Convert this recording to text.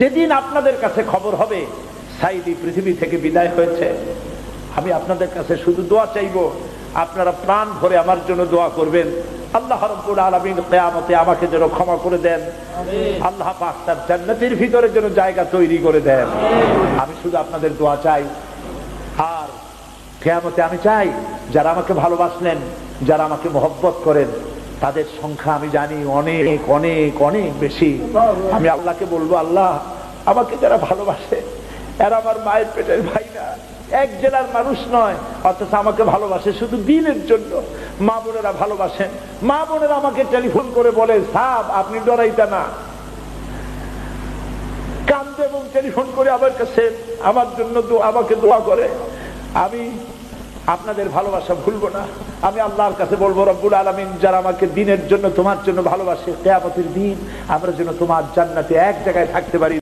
যেদিন আপনাদের কাছে খবর হবে সাইদি পৃথিবী থেকে বিদায় হয়েছে, আমি আপনাদের কাছে শুধু দোয়া চাইবো, আপনারা প্রাণ ভরে আমার জন্য দোয়া করবেন। আল্লাহ রাব্বুল আলামিন কিয়ামতে আমাকে যেন ক্ষমা করে দেন, আল্লাহ পাক তার জান্নাতের ভিতরে যেন জায়গা তৈরি করে দেন। আমি শুধু আপনাদের দোয়া চাই। আর কিয়ামতে আমি চাই যারা আমাকে ভালোবাসলেন, যারা আমাকে মহব্বত করেন, তাদের সংখ্যা আমি জানি অনেক অনেক অনেক বেশি। আমি আল্লাহকে বলবো, আল্লাহ আমাকে যারা ভালোবাসে এরা আমার মায়ের পেটের ভাই না, এক জেলার মানুষ নয়, অথচ আমাকে ভালোবাসে শুধু দিনের জন্য। মা বোনেরা ভালোবাসেন, মা বোনেরা আমাকে টেলিফোন করে বলে, সাহেব আপনি ডরাইতা না, কান্দে এবং টেলিফোন করে আমার কাছে আমার জন্য আমাকে দোয়া করে। আমি আপনাদের ভালোবাসা ভুলবো না। আমি আল্লাহর কাছে বলবো, রব্বুল আলামিন যারা আমাকে দিনের জন্য তোমার জন্য ভালোবাসে, কিয়ামতের দিন আমরা যেন তোমার জান্নাতে এক জায়গায় থাকতে পারি।